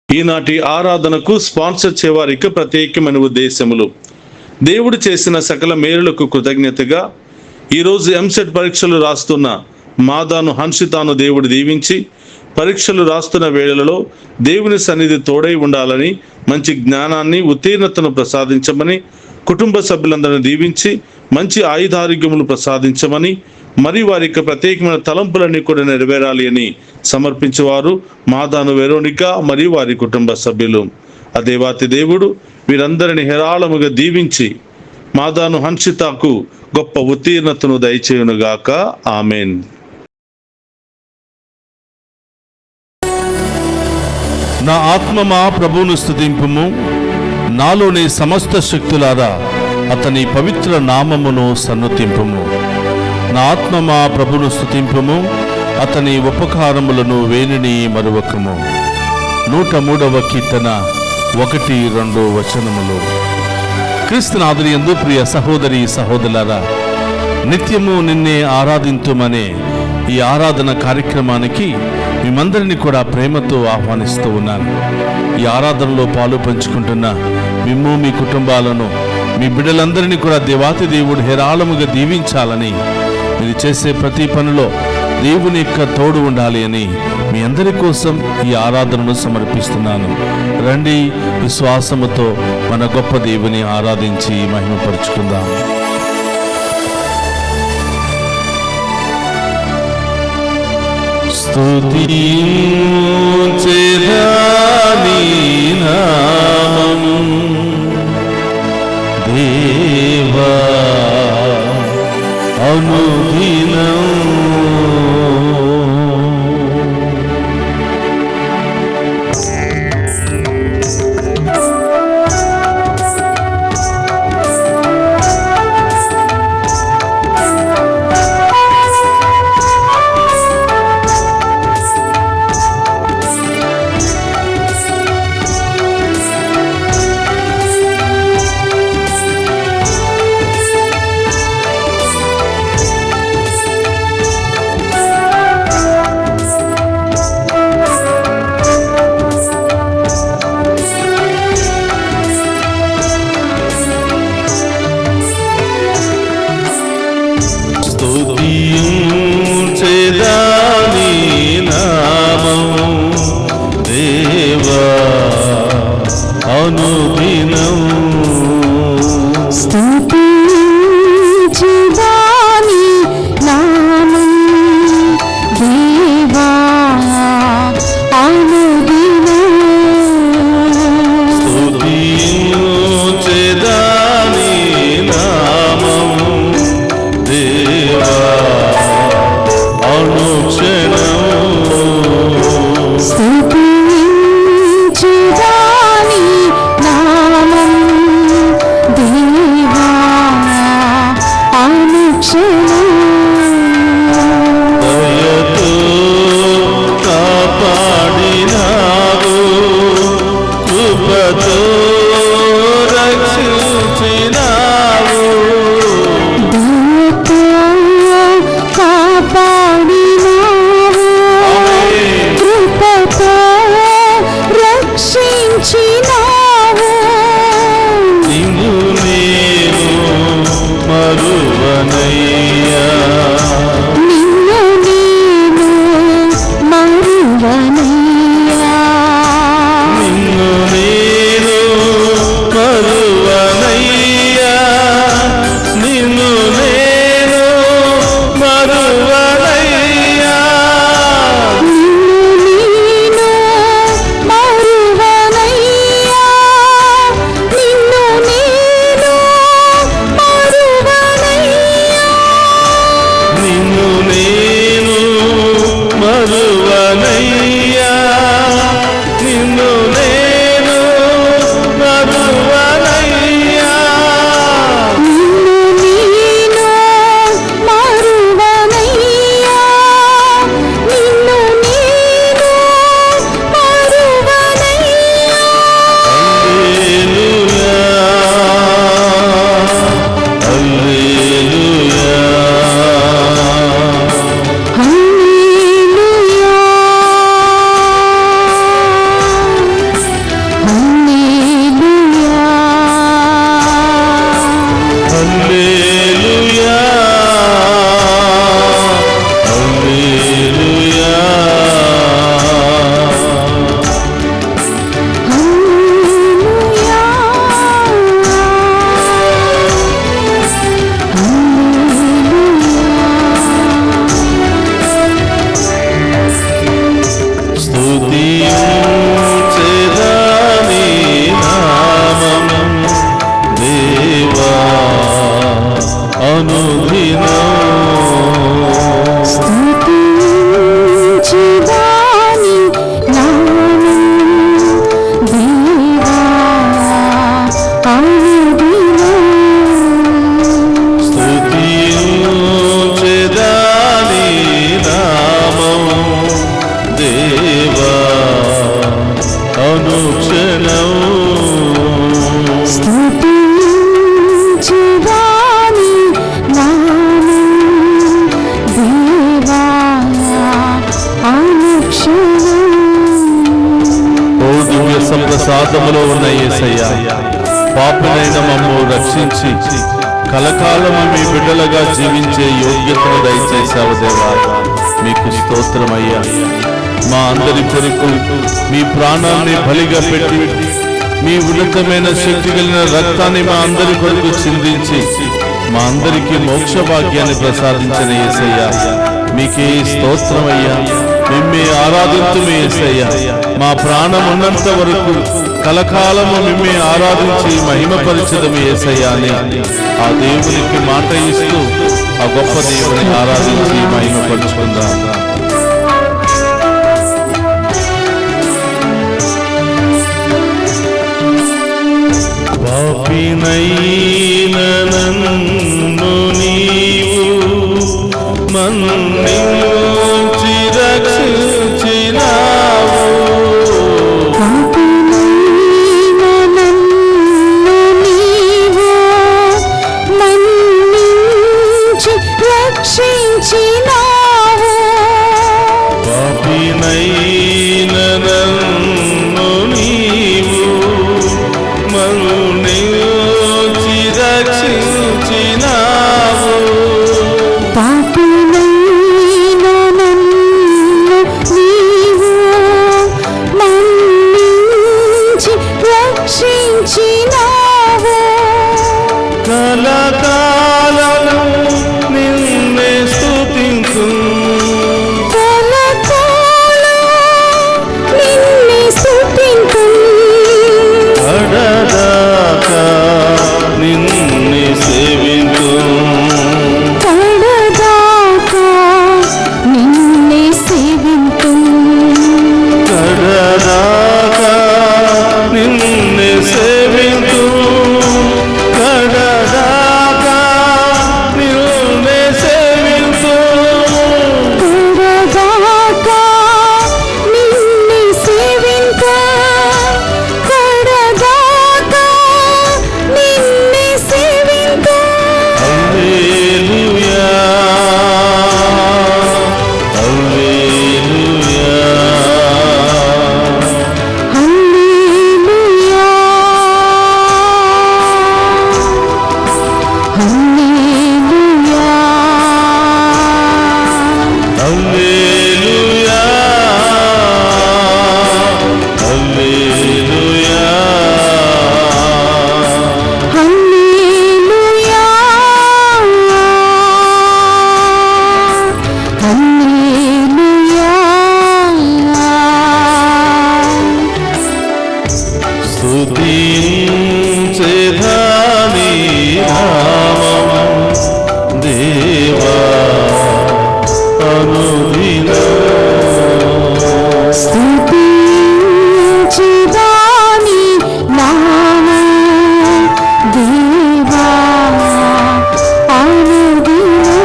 ఈనాటి ఆరాధనకు స్పాన్సర్ చేయవారికి ప్రత్యేకమైన ఉద్దేశములు. దేవుడు చేసిన సకల మేలులకు కృతజ్ఞతగా ఈరోజు ఎంసెట్ పరీక్షలు రాస్తున్న మాదాను హన్షితాను దేవుడు దీవించి పరీక్షలు రాస్తున్న వేళలలో దేవుని సన్నిధి తోడై ఉండాలని, మంచి జ్ఞానాన్ని, ఉత్తీర్ణతను ప్రసాదించమని, కుటుంబ సభ్యులందరినీ దీవించి మంచి ఆయుధారోగ్యములు ప్రసాదించమని, మరి వారికి ప్రత్యేకమైన తలంపులన్నీ కూడా నెరవేరాలి అని సమర్పించేవారు మాదాను వెరోనికా మరియు వారి కుటుంబ సభ్యులు. ఆ దేవాతి దేవుడు వీరందరిని హేరాళముగా దీవించి మాదాను హన్షితాకు గొప్ప ఉత్తీర్ణతను దయచేయునుగాక. ఆమెన్. నా ఆత్మ మా ప్రభువును స్తుతింపుము, నాలోని సమస్త శక్తులారా అతని పవిత్ర నామమును సన్నుతింపుము. నా ఆత్మ మా ప్రభువును స్తుతింపుము, అతని ఉపకారములను వేణిని మరువకము. 103వ కీర్తన 1-2 వచనములు. క్రీస్తునాథునియందు ప్రియ సహోదరి సహోదరులారా, నిత్యము నిన్నే ఆరాధింతుమనే ఈ ఆరాధన కార్యక్రమానికి మిమ్మందరినీ కూడా ప్రేమతో ఆహ్వానిస్తూ ఉన్నాను. ఈ ఆరాధనలో పాలు పంచుకుంటున్న మిమ్ము, మీ కుటుంబాలను, మీ బిడ్డలందరినీ కూడా దేవాతి దేవుడు హేరాళముగా దీవించాలని, మీరు చేసే ప్రతి పనిలో దేవుని యొక్క తోడు ఉండాలి అని మీ అందరి కోసం ఈ ఆరాధనను సమర్పిస్తున్నాను. రండి, విశ్వాసముతో మన గొప్ప దేవుని ఆరాధించి మహిమపరుచుకుందాం. స్తుతించెదనీ నామము దేవా అనుదినం. Hallelujah. సప్రసాదములో ఉన్న యేసయ్య, పాపులైన మమ్ము రక్షించి కలకాలము మీ బిడ్డలుగా జీవించే యోగ్యతను దయచేశావు దేవా. మీకు స్తోత్రమయ్యా. మా అందరి కొరకు మీ ప్రాణాన్ని బలిగా పెట్టి మీ ఉన్నతమైన శక్తి కలిగిన రక్తాన్ని మా అందరి కొరకు చిందించి మా అందరికీ మోక్ష భాగ్యాన్ని ప్రసాదించిన యేసయ్య, మీకే స్తోత్రమయ్యా. మిమ్మే ఆరాధించుము యేసయ్య. మా ప్రాణం ఉన్నంత వరకు కలకాలము మిమ్మే ఆరాధించి మహిమపరచదము యేసయ్య అని ఆ దేవునికి మాట ఇస్తూ ఆ గొప్ప దేవుని ఆరాధించి మహిమపరుచుకుందాం. పాపినైన నన్ను నీవు మన్నించి రక్షించినావు. పాపినైన నన్ను నీవు మన్నించి రక్షించినావు. పాపినైన నన్ను నీవు మన్నించి రక్షించినావు. పాపినైన నన్ను నీవు మన్నించి రక్షించినావు. కలకాలము నిన్నే స్తుతించు. కలకాలం నిన్నే స్తుతింతును. కడదాకా నిన్నే సేవించు. కడదాకా నిన్నే సేవింతును. కడదాకా నిన్నే సేవించు. కడదాకా నిన్నే సేవించు. కడదాకా నిన్నే సేవింతు. కడదాకా నిన్నే సేవింతు. హల్లెలూయా, హల్లెలూయా. హల్లెలూయా, హల్లెలూయా. హల్లెలూయా, హల్లెలూయా. హల్లెలూయా, హల్లెలూయా. స్తుతించెదనీ నామము దేవా అనుదినం. స్తుతించెదనీ నామము దేవా అనుదినం.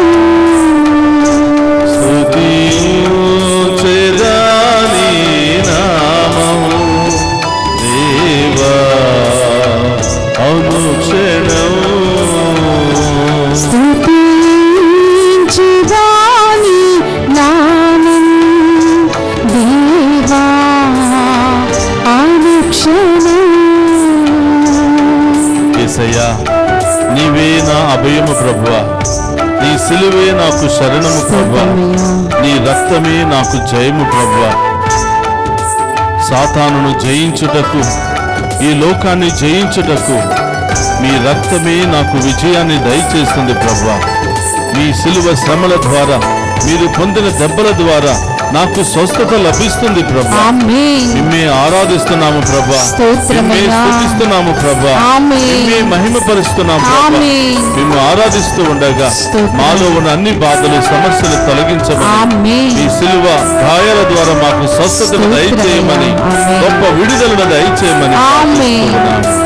స్తుతించెదనీ నామము దేవా అనుక్షణం. స్తుతించెదనీ నామము దేవా అనుక్షణం. యేసయ్యా, నీవే నా అభయము ప్రభువా. నీ సిలువే నాకు శరణము ప్రభువా. నీ రక్తమే నాకు జయము ప్రభువా. సాతానును జయించుటకు, ఈ లోకాన్ని జయించుటకు మీ రక్తమే నాకు విజయాన్ని దయచేస్తుంది ప్రభువా. మీ సిలువ శ్రమల ద్వారా, మీరు పొందిన దెబ్బల ద్వారా నాకు స్వస్థత లభిస్తుంది ప్రభువా. ఆమేన్. మిమ్మే ఆరాధిస్తున్నాము ప్రభా. మిమ్మే స్తోత్రమయ్యా. స్తుతిస్తున్నాము ప్రభా. ఆమేన్. మిమ్మే మహిమపరుస్తున్నాము ప్రభా. ఆమేన్. మేము ఆరాధిస్తూ ఉండగా స్తోత్రం. మాలో ఉన్న అన్ని బాధలు, సమస్యలు తొలగించమని, ఆమేన్. మీ సిలువ గాయాల ద్వారా మాకు స్వస్థతను స్తోత్రమయ్యా. దయచేయమని, ఆమేన్. గొప్ప విడుదలను దయచేయమని ఆమేన్. ప్రార్థిస్తున్నాము.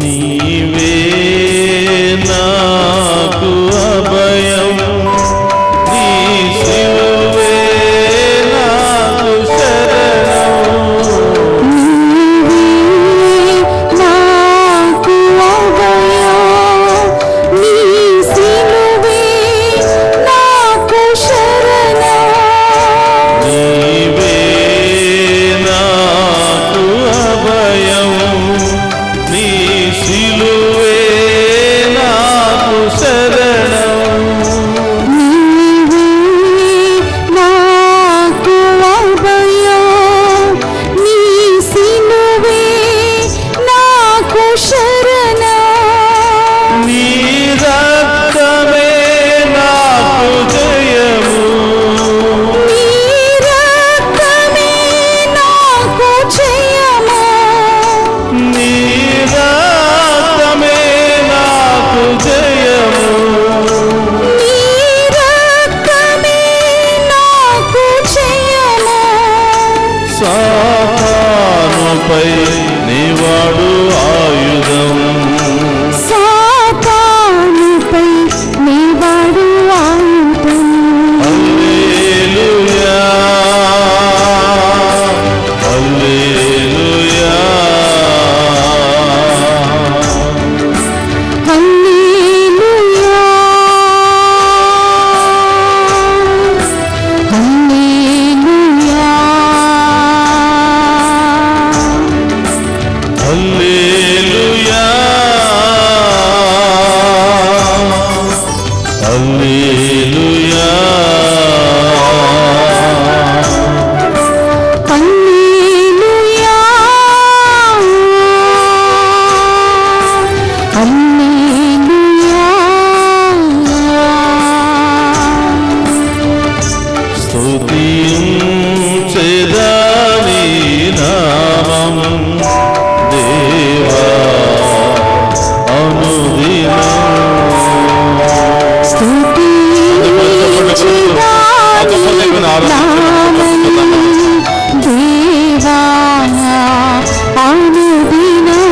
నీవే నాకు అభయం, నీ సిలువే నాకు శరణం. నీవే నాకు అభయం, నీ సిలువే సిలువే నాకు శరణం, నీవే నాకు అభయం, నీ సిలువే నాకు శరణం. నీ రక్తమే నాకు జయము, నీ రక్తమే నాకు జయము. నీ రక్తమే నాకు జయము. నీ రక్తమే నాకు జయము. సాతానుపై నీవాడు ఆయుధం, సాతానుపై నీవాడు ఆయుధం. హల్లెలూయా హల్లెలూయా హల్లెలూయా హల్లెలూయా హల్లెలూయా హల్లెలూయా హల్లెలూయా హల్లెలూయా. స్తుతించెదా నీ నామం దేవా అనుదినం. దేవా అనుదినం.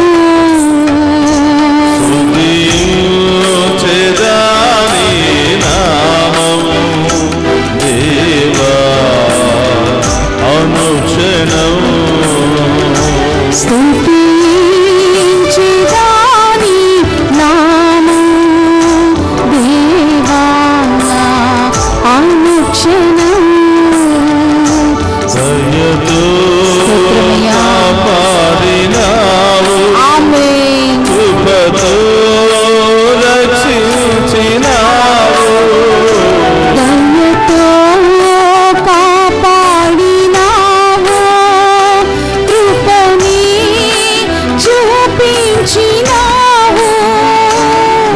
స్తుతించెదా నీ నామం దేవా అనుక్షణం. స్తుతించెదా నీ నామం దేవా అనుక్షణం. దయతో స్తోత్రమయ్యా. కాపాడినావు, ఆమేన్. కృపతో రక్షించినావు. దయతో కాపాడినావు, కృపని చూపించినావు.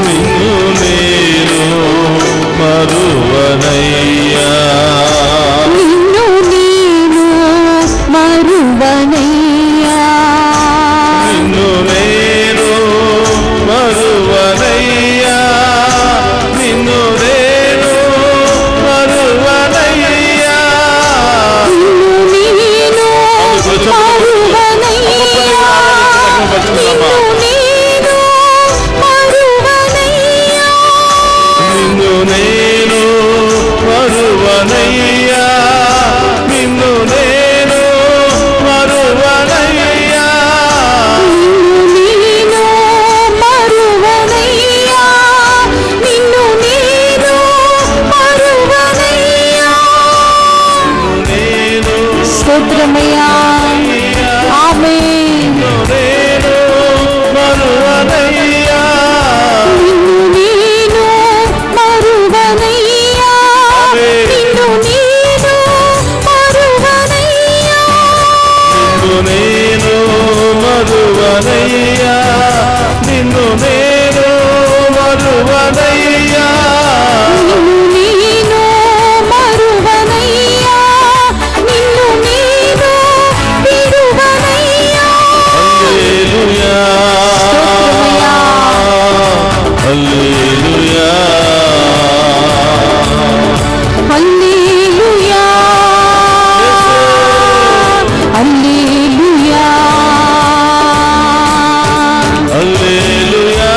నిన్ను నేను మరువనయ్యా, నిన్ను నేను మరువనయ్యా. నిన్ను నేను మరువనయ్యా, నిన్ను నేను మరువనయ్యా. నిన్ను నేను మరువనయ్యా. నిన్ను నేను మరువనయ్యా. నిన్ను నేను మరువనయ్యా, నిన్ను నేను మరువనయ్యా. నిన్ను నేను మరువనయ్యా. నిన్ను నేను మరువనయ్యా. నేను స్తోత్రమయ్యా. ఆమేన్. నేను మరువనయ్యా, నిన్ను నేను మరువనయ్యా. నిన్ను నేను మరువనయ్యా. నిన్ను నేను మరువనయ్యా, నిన్ను నేను మరువనయ్యా. నిన్ను నేను మరువనయ్యా. నిన్ను నేను విడువనయ్యా. హల్లెలూయా స్తోత్రమయ్యా. హల్లెలూయా హల్లెలూయా హల్లెలూయా హల్లెలూయా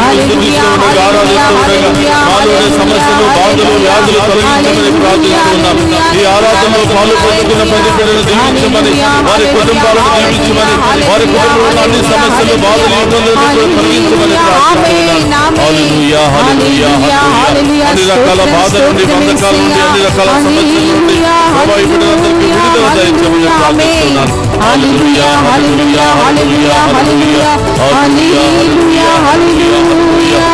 స్తుతిస్తూ ఉండగా, ఆరాధిస్తూ ఉండగా మాలోని సమస్యలు, బాధలు, వ్యాధులు తొలగించమని ప్రార్థిస్తున్నాం. ఈ ఆరాధనలో పాలు పొందుకున్న ప్రతి బిడ్డను దీవించమని, వారి కుటుంబాలను దీవించమని, వారి కుటుంబంలో అన్ని సమస్యలు, బాధలు, ఇబ్బందులను తొలగించమని ప్రార్థిస్తున్నాం. హల్లెలూయా, హల్లెలూయా, హల్లెలూయా. అన్ని రకాల బాధల నుండి, బంధకాల నుండి, అన్ని రకాల సమస్యల నుండి ప్రభువా ఈ బిడ్డలందరికీ విడుదల దయచేయమని ప్రార్థిస్తున్నాం. హల్లెలూయా, హల్లెలూయా, హల్లెలూయా, హల్లెలూయా, హల్లెలూయా, హల్లెలూయా,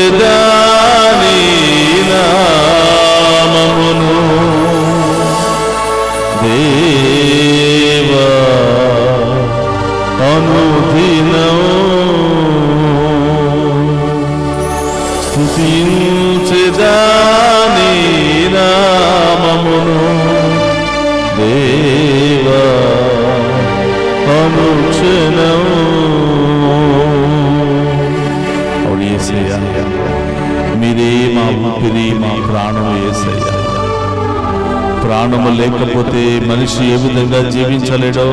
స్తుతించెదనీ నామమును దేవా అనుదినం, స్తుతించెదనీ నామమును దేవా అనుక్షణం. అవును యేసయ్యా, మీరే మా ఊపిరి, మా ప్రాణం యేసయ్యా. ప్రాణము లేకపోతే మనిషి ఏ విధంగా జీవించలేడో,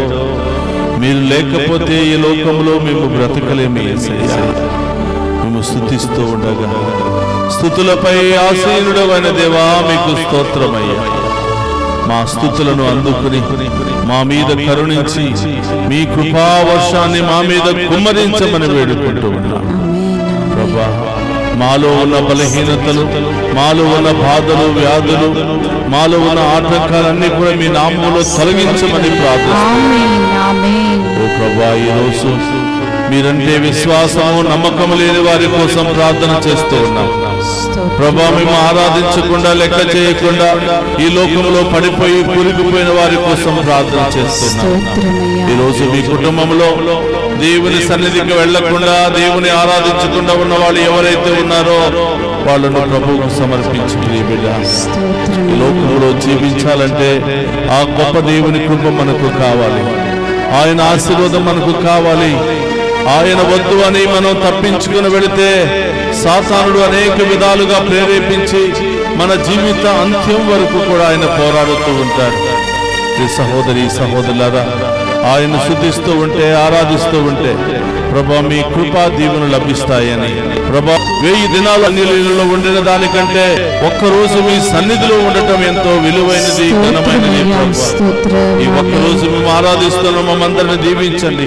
మీరు లేకపోతే ఈ లోకంలో మేము బ్రతకలేము యేసయ్యా. మేము స్తుతిస్తూ ఉండగా స్తుతులపై ఆసీనుడవైన దేవా మీకు స్తోత్రమయ్యా. మా స్తుతులను అందుకుని మా మీద కరుణించి మీ కృపా వర్షాన్ని మా మీద కుమ్మరించమని వేడుకుంటూ ఉన్నాం ప్రభా. మాలో ఉన్న బలహీనతలు, మాలో ఉన్న బాధలు, వ్యాధులు, మాలో ఉన్న ఆటంకాలన్నీ కూడా మీ నామములో తొలగించమని ప్రార్థిస్తున్నాం. ఓ ప్రభా, ఈరోజు మీరంటే విశ్వాసము, నమ్మకము లేని వారి కోసం ప్రార్థన చేస్తూ ఉన్నాం ప్రభా. మేము ఆరాధించకుండా, లెక్క చేయకుండా ఈ లోకంలో పడిపోయి కూలిపోయిన వారి కోసం ప్రార్థన చేస్తున్నాం. ఈరోజు మీ కుటుంబంలో దేవుని సన్నిధికి వెళ్లకుండా, దేవుని ఆరాధించకుండా ఉన్న వాళ్ళు ఎవరైతే ఉన్నారో వాళ్ళను ప్రభువుకు సమర్పించుకుని బిడ్డ, ఈ లోకంలో జీవించాలంటే ఆ గొప్ప దేవుని కృప మనకు కావాలి, ఆయన ఆశీర్వాదం మనకు కావాలి. ఆయన వద్దు అని మనం తప్పించుకుని వెళితే సాతానుడు అనేక విధాలుగా ప్రేరేపించి మన జీవిత అంత్యం వరకు కూడా ఆయన పోరాడుతూ ఉంటాడు. ఈ సహోదరి సహోదరులారా, ఆయన స్తుతిస్తూ ఉంటే, ఆరాధిస్తూ ఉంటే ప్రభా మీ కృపా దీవెనలు లభిస్తాయని, ప్రభా 1000 దినాలు అన్యులలో ఉండిన దానికంటే ఒక్కరోజు మీ సన్నిధిలో ఉండటం ఎంతో విలువైనది, ఘనమైనది. ఈ ఒక్కరోజు మేము ఆరాధిస్తున్న మమ్మందరిని దీవించండి.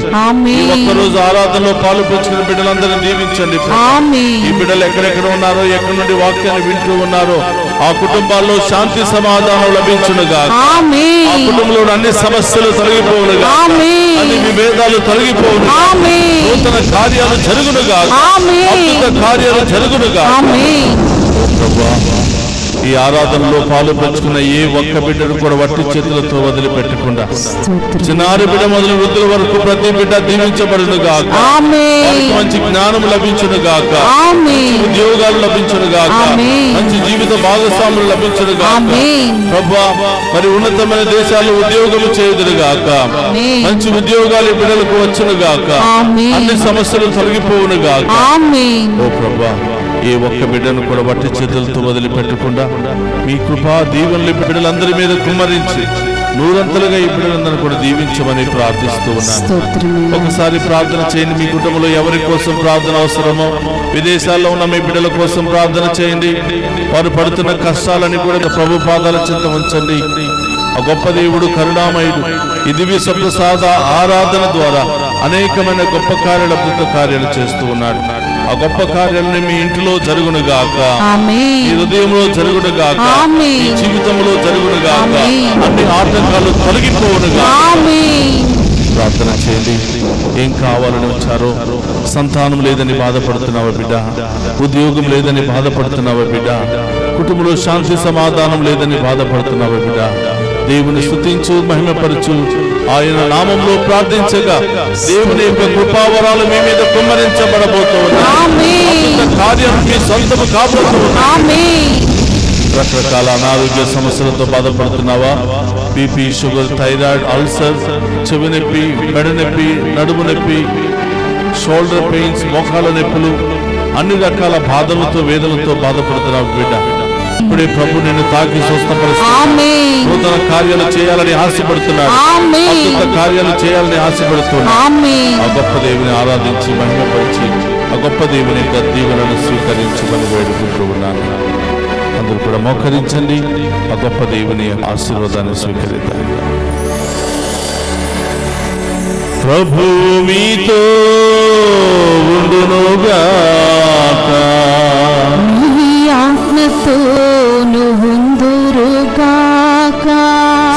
ఈ ఒక్కరోజు ఆరాధనలో పాలు పంచుకున్న బిడ్డలందరినీ దీవించండి. ఈ బిడ్డలు ఎక్కడెక్కడ ఉన్నారో, ఎక్కడి నుండి వాక్యాన్ని వింటూ ఉన్నారో ఆ కుటుంబాల్లో శాంతి సమాధానం లభించునుగా, ఆ కుటుంబంలో అన్ని సమస్యలు తొలగిపోవునుగా, అన్ని విభేదాలు తొలగిపోవునుగా, నూతన కార్యాలు జరుగునుగా, అద్భుత కార్యాలు జరుగునుగా. ఈ ఆరాధనలో పాలు పంచుకున్న ఏ ఒక్క బిడ్డను కూడా వట్టి చేతులతో వదిలిపెట్టకుండా, చిన్నారి బిడ్డ మొదలు వృద్ధుల వరకు ప్రతి బిడ్డ దీవించబడును గాక, మంచి జ్ఞానం లభించును గాక, ఉద్యోగాలు లభించును గాక, మంచి జీవిత భాగస్వాములు లభించును గాక. ప్రభా, మరి ఉన్నతమైన దేశాల్లో ఉద్యోగం చేయుదురు గాక, మంచి ఉద్యోగాలు బిడ్డలకు వచ్చును గాక, అన్ని సమస్యలు తొలగిపోవును గాక. ఓ ప్రభా, ఏ ఒక్క బిడ్డను కూడా వట్టి చేతులతో వదిలిపెట్టకుండా మీ కృపా దీవెనలు బిడ్డలందరి మీద కుమ్మరించి నూరంతలుగా ఈ బిడ్డలందరూ కూడా దీవించమని ప్రార్థిస్తూ ఉన్నాను. ఒకసారి ప్రార్థన చేయండి. మీ కుటుంబంలో ఎవరి కోసం ప్రార్థన అవసరమో, విదేశాల్లో ఉన్న మీ బిడ్డల కోసం ప్రార్థన చేయండి. వారు పడుతున్న కష్టాలని కూడా ప్రభు పాదాల చెంత ఉంచండి. ఆ గొప్ప దేవుడు కరుణామయుడు ఈ దివ్య సప్రసాద ఆరాధన ద్వారా అనేకమైన గొప్ప కార్యాలు, అద్భుత కార్యాలు చేస్తూ ఉన్నాడు. ఆ గొప్ప కార్యాలని మీ ఇంటిలో జరుగునుగాక, మీ హృదయంలో జరుగునుగాక, మీ జీవితంలో జరుగునుగాక, అన్ని ఆటంకాలు తొలగిపోవునుగా. ప్రార్థన చేయండి. ఏం కావాలని వచ్చారో, సంతానం లేదని బాధపడుతున్నావా బిడ్డ, ఉద్యోగం లేదని బాధపడుతున్నావా బిడ్డ, కుటుంబంలో శాంతి సమాధానం లేదని బాధపడుతున్నావా బిడ్డ, దేవుని స్తుతించు, మహిమపరచు, ఆయన నామంలో ప్రార్థించగా దేవుని యొక్క కృపావరాలు మీ మీద కుమ్మరించబడబోతున్నాయి. కార్యం మీ సొంతము కాబోతున్నాయి. రకరకాల అనారోగ్య సమస్యలతో బాధపడుతున్నావా? బీపీ, షుగర్, థైరాయిడ్, అల్సర్, చెవి నొప్పి, మెడ నొప్పి, నడుము నొప్పి, షోల్డర్ పెయిన్స్, మోకాళ్ళ నొప్పులు, అన్ని రకాల బాధలతో వేదనతో బాధపడుతున్నావు బిడ్డ. ఇప్పుడే ప్రభు నిన్ను తాకి స్వస్థపరుస్తున్నాడు. ఆమేన్. నూతన కార్యాలు చేయాలని ఆశపడుతున్నాడు. ఆమేన్. అద్భుత కార్యాలు చేయాలని ఆశపడుతున్నాడు. ఆమేన్. ఆ గొప్ప దేవుని ఆరాధించి మహిమపరిచి ఆ గొప్ప దేవుని యొక్క దీవెనలను స్వీకరించమని వేడుకుంటూ ఉన్నాను. అందరూ కూడా మోకరించండి. ఆ గొప్ప దేవుని ఆశీర్వాదాన్ని స్వీకరిద్దాం. ప్రభు మీతో ఉండునుగాక. నీ ఆత్మతోను ఉందురుగాక.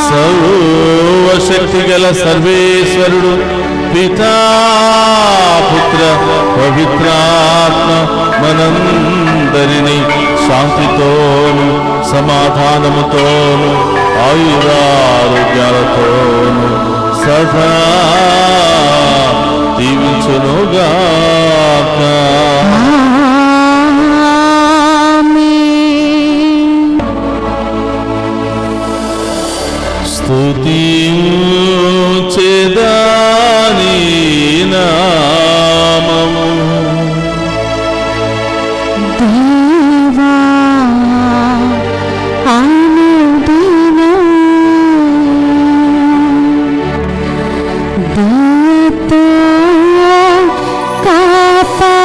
సర్వశక్తి గల సర్వేశ్వరుడు పితా పుత్ర పవిత్రాత్మ మనందరినీ శాంతితోను సమాధానముతోను ఆయురారోగ్యాలతోను సదా దీవించునుగాక. ఆమేన్. స్తుతించెదాని నామము. దేవా అనుదినం దయతో కాపాడినావు.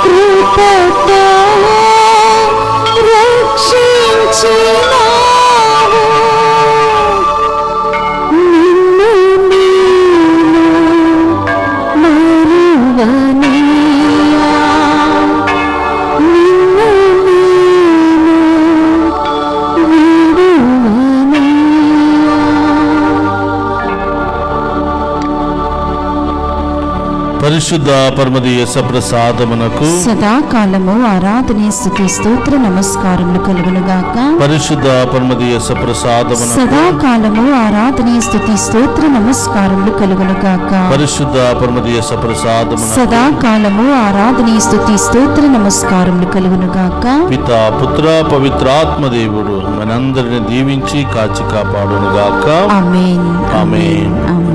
కృపతో రక్షించినావు. నిన్ను నేను మరువనీయా. నిన్ను నేను విడువనీయా. పరిశుద్ధ పరమదీయ సప్రసాదమునకు సదాకాలము ఆరాధనే స్తుతి స్తోత్ర నమస్కారములు కలుగునుగాక. పరిశుద్ధ పరమదీయ సప్రసాదమునకు సదాకాలము ఆరాధనే స్తుతి స్తోత్ర నమస్కారములు కలుగునుగాక. పరిశుద్ధ పరమదీయ సప్రసాదమునకు సదాకాలము ఆరాధనే స్తుతి స్తోత్ర నమస్కారములు కలుగునుగాక. పితా పుత్ర పవిత్రాత్మ దేవుడు మనందరిని దీవించి కాచి కాపాడునుగాక. ఆమేన్. ఆమేన్. ఆమేన్.